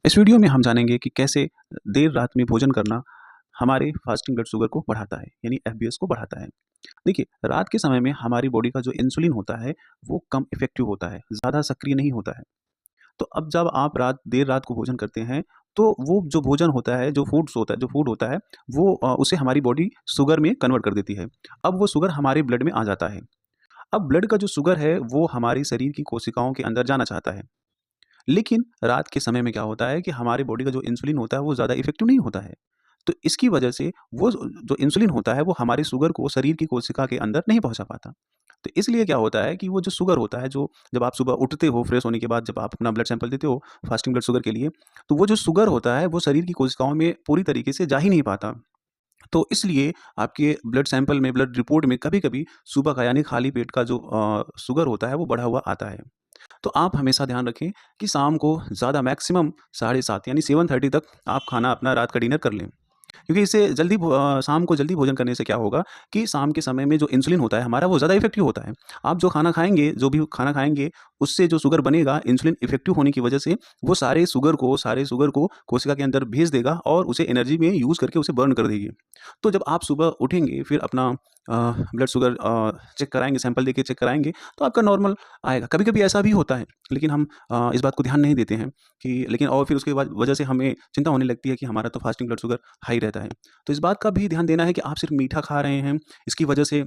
इस वीडियो में हम जानेंगे कि कैसे देर रात में भोजन करना हमारे फास्टिंग ब्लड शुगर को बढ़ाता है, यानी एफबीएस को बढ़ाता है। देखिए, रात के समय में हमारी बॉडी का जो इंसुलिन होता है, वो कम इफ़ेक्टिव होता है, ज़्यादा सक्रिय नहीं होता है। तो अब जब आप देर रात को भोजन करते हैं, तो वो जो भोजन होता है, जो फूड होता है, वो उसे हमारी बॉडी शुगर में कन्वर्ट कर देती है। अब वो शुगर हमारे ब्लड में आ जाता है। अब ब्लड का जो शुगर है, वो हमारे शरीर की कोशिकाओं के अंदर जाना चाहता है। लेकिन रात के समय में क्या होता है कि हमारी बॉडी का जो इंसुलिन होता है वो ज़्यादा इफ़ेक्टिव नहीं होता है। तो इसकी वजह से वो जो इंसुलिन होता है वो हमारे शुगर को शरीर की कोशिका के अंदर नहीं पहुँचा पाता। तो इसलिए क्या होता है कि वो जो शुगर होता है, जो जब आप सुबह उठते हो फ्रेश होने के बाद, जब आप अपना ब्लड सैंपल देते हो फास्टिंग ब्लड शुगर के लिए, तो वो जो शुगर होता है वो शरीर की कोशिकाओं में पूरी तरीके से जा ही नहीं पाता। तो इसलिए आपके ब्लड सैंपल में, ब्लड रिपोर्ट में कभी-कभी सुबह का यानी खाली पेट का जो शुगर होता है वो बढ़ा हुआ आता है। तो आप हमेशा ध्यान रखें कि शाम को ज़्यादा मैक्सिमम 7:30 यानी 7:30 तक आप खाना अपना रात का डिनर कर लें। क्योंकि इससे शाम को जल्दी भोजन करने से क्या होगा कि शाम के समय में जो इंसुलिन होता है हमारा, वो ज़्यादा इफ़ेक्टिव होता है। आप जो भी खाना खाएँगे, उससे जो शुगर बनेगा, इंसुलिन इफ़ेक्टिव होने की वजह से वो सारे शुगर को कोशिका के अंदर भेज देगा और उसे एनर्जी में यूज़ करके उसे बर्न कर देगी। तो जब आप सुबह उठेंगे, फिर अपना ब्लड शुगर चेक कराएँगे, सैंपल देके चेक कराएँगे, तो आपका नॉर्मल आएगा। कभी-कभी ऐसा भी होता है, लेकिन हम इस बात को ध्यान नहीं देते हैं कि लेकिन और फिर उसके बाद वजह से हमें चिंता होने लगती है कि हमारा तो फास्टिंग ब्लड शुगर हाई रहता है। तो इस बात का भी ध्यान देना है कि आप सिर्फ़ मीठा खा रहे हैं, इसकी वजह से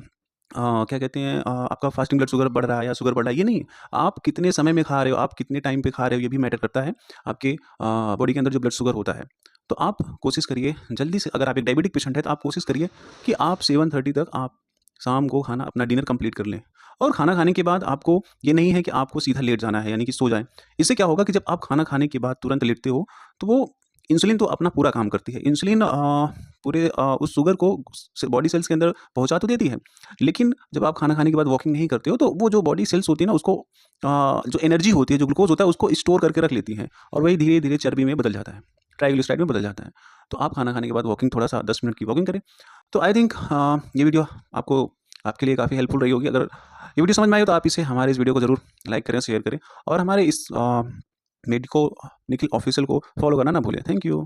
क्या कहते हैं, आपका फास्टिंग ब्लड शुगर बढ़ रहा है या शुगर बढ़ रहा है, ये नहीं। आप कितने समय में खा रहे हो, आप कितने टाइम पे खा रहे हो, ये भी मैटर करता है आपके बॉडी के अंदर जो ब्लड शुगर होता है। तो आप कोशिश करिए जल्दी से, अगर आप एक डायबिटिक पेशेंट हैं, तो आप कोशिश करिए कि आप 7:30 तक आप शाम को खाना अपना डिनर कंप्लीट कर लें। और खाना खाने के बाद आपको ये नहीं है कि आपको सीधा लेट जाना है, यानी कि सो जाएँ। इससे क्या होगा कि जब आप खाना खाने के बाद तुरंत लेटते हो, तो वो इंसुलिन तो अपना पूरा काम करती है। इंसुलिन उस शुगर को बॉडी सेल्स के अंदर पहुँचा तो देती है, लेकिन जब आप खाना खाने के बाद वॉकिंग नहीं करते हो, तो वो जो बॉडी सेल्स होती है ना, उसको जो एनर्जी होती है, जो ग्लूकोज़ होता है, उसको स्टोर करके रख लेती हैं और वही धीरे-धीरे चर्बी में बदल जाता है, ट्राइग्लिसराइड में बदल जाता है। तो आप खाना खाने के बाद वॉकिंग, थोड़ा-सा 10 मिनट की वॉकिंग करें। तो आई थिंक ये वीडियो आपको आपके लिए काफ़ी हेल्पफुल रही होगी। अगर ये वीडियो समझ में आई हो, तो आप हमारे इस वीडियो को ज़रूर लाइक करें, शेयर करें और हमारे इस मेडिको निखिल ऑफ़िशियल को फ़ॉलो करना ना भूलें। Thank you.